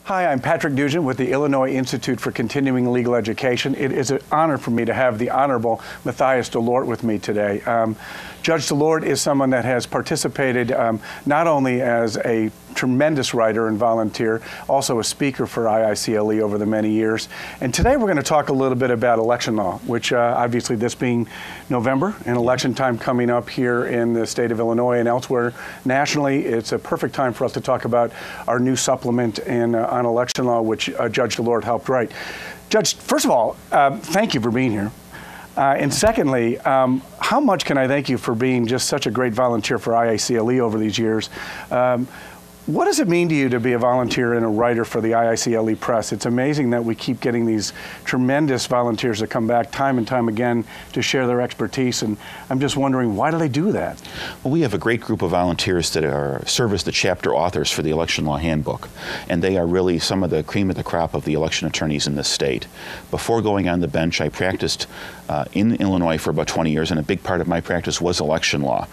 Hi, I'm Patrick Nugent with the Illinois Institute for Continuing Legal Education. It is an honor for me to have the Honorable Matthias DeLort with me today. Judge DeLort is someone that has participated not only as a tremendous writer and volunteer, also a speaker for IICLE over the many years. And today we're going to talk a little bit about election law, which obviously this being November and election time coming up here in the state of Illinois and elsewhere nationally, it's a perfect time for us to talk about our new supplement on election law, which Judge DeLort helped write. Judge, first of all, thank you for being here. And secondly, how much can I thank you for being just such a great volunteer for IICLE over these years? What does it mean to you to be a volunteer and a writer for the IICLE Press? It's amazing that we keep getting these tremendous volunteers that come back time and time again to share their expertise, and I'm just wondering, why do they do that? Well, we have a great group of volunteers that serve as the chapter authors for the Election Law Handbook, and they are really some of the cream of the crop of the election attorneys in this state. Before going on the bench, I practiced in Illinois for about 20 years, and a big part of my practice was election law.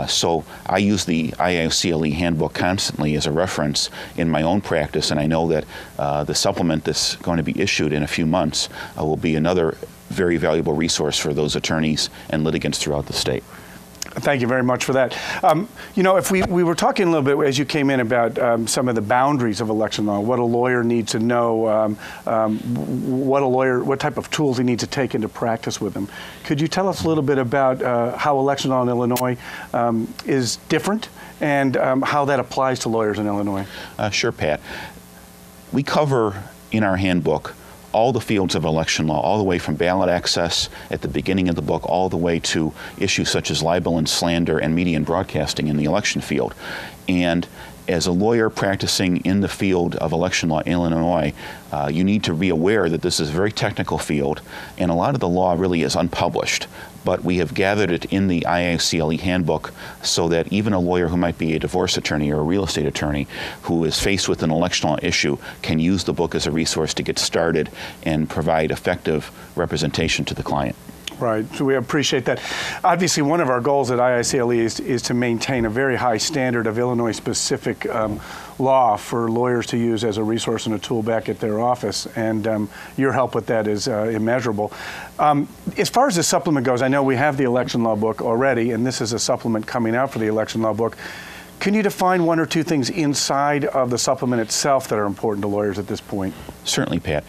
So I use the IICLE handbook constantly as a reference in my own practice, and I know that the supplement that's going to be issued in a few months will be another very valuable resource for those attorneys and litigants throughout the state. Thank you very much for that. You know, if we were talking a little bit as you came in about some of the boundaries of election law, what a lawyer needs to know, what type of tools he needs to take into practice with them. Could you tell us a little bit about how election law in Illinois is different and how that applies to lawyers in Illinois? Sure, Pat. We cover in our handbook all the fields of election law, all the way from ballot access at the beginning of the book, all the way to issues such as libel and slander and media and broadcasting in the election field. And as a lawyer practicing in the field of election law in Illinois, you need to be aware that this is a very technical field, and a lot of the law really is unpublished. But we have gathered it in the IICLE handbook so that even a lawyer who might be a divorce attorney or a real estate attorney who is faced with an election law issue can use the book as a resource to get started and provide effective representation to the client. Right, so we appreciate that. Obviously, one of our goals at IICLE is to maintain a very high standard of Illinois-specific law for lawyers to use as a resource and a tool back at their office, and your help with that is immeasurable. As far as the supplement goes, I know we have the election law book already, and this is a supplement coming out for the election law book. Can you define one or two things inside of the supplement itself that are important to lawyers at this point? Certainly, Pat.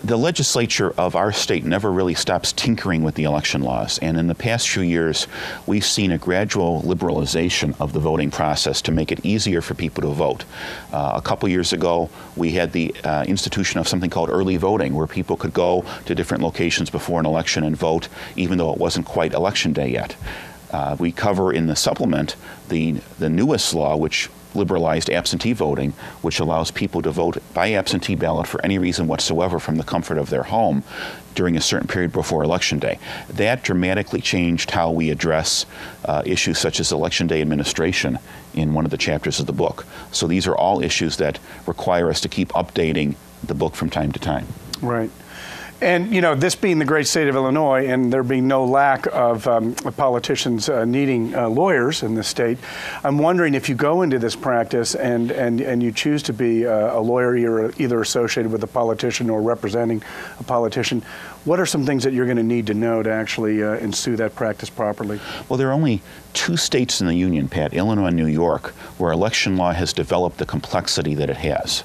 The legislature of our state never really stops tinkering with the election laws, and in the past few years we've seen a gradual liberalization of the voting process to make it easier for people to vote. A couple years ago we had the institution of something called early voting, where people could go to different locations before an election and vote even though it wasn't quite election day yet. We cover in the supplement the newest law, which liberalized absentee voting, which allows people to vote by absentee ballot for any reason whatsoever from the comfort of their home during a certain period before Election Day. That dramatically changed how we address issues such as Election Day administration in one of the chapters of the book. So these are all issues that require us to keep updating the book from time to time. Right. And, you know, this being the great state of Illinois and there being no lack of politicians needing lawyers in this state, I'm wondering if you go into this practice and you choose to be a lawyer, you're either associated with a politician or representing a politician, what are some things that you're going to need to know to actually ensue that practice properly? Well, there are only two states in the Union, Pat, Illinois and New York, where election law has developed the complexity that it has.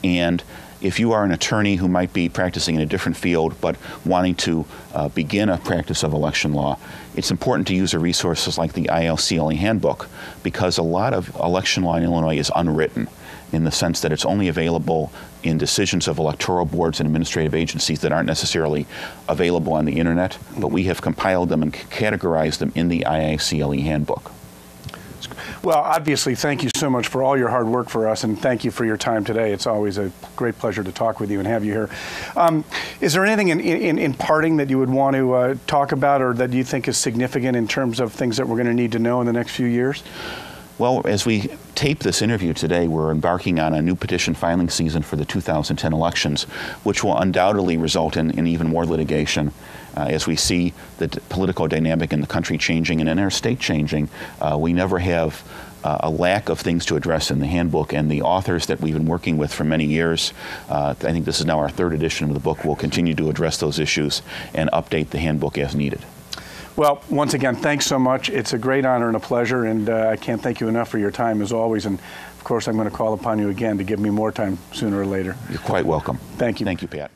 And if you are an attorney who might be practicing in a different field but wanting to begin a practice of election law, it's important to use resources like the IICLE handbook, because a lot of election law in Illinois is unwritten, in the sense that it's only available in decisions of electoral boards and administrative agencies that aren't necessarily available on the internet, but we have compiled them and categorized them in the IICLE handbook. Well, obviously, thank you so much for all your hard work for us, and thank you for your time today. It's always a great pleasure to talk with you and have you here. Is there anything in parting that you would want to talk about, or that you think is significant in terms of things that we're going to need to know in the next few years? Well, as we tape this interview today, we're embarking on a new petition filing season for the 2010 elections, which will undoubtedly result in even more litigation. As we see the political dynamic in the country changing and in our state changing, we never have a lack of things to address in the handbook, and the authors that we've been working with for many years, I think this is now our third edition of the book, will continue to address those issues and update the handbook as needed. Well, once again, thanks so much. It's a great honor and a pleasure, and I can't thank you enough for your time as always. And of course, I'm going to call upon you again to give me more time sooner or later. You're quite welcome. Thank you. Thank you, Pat.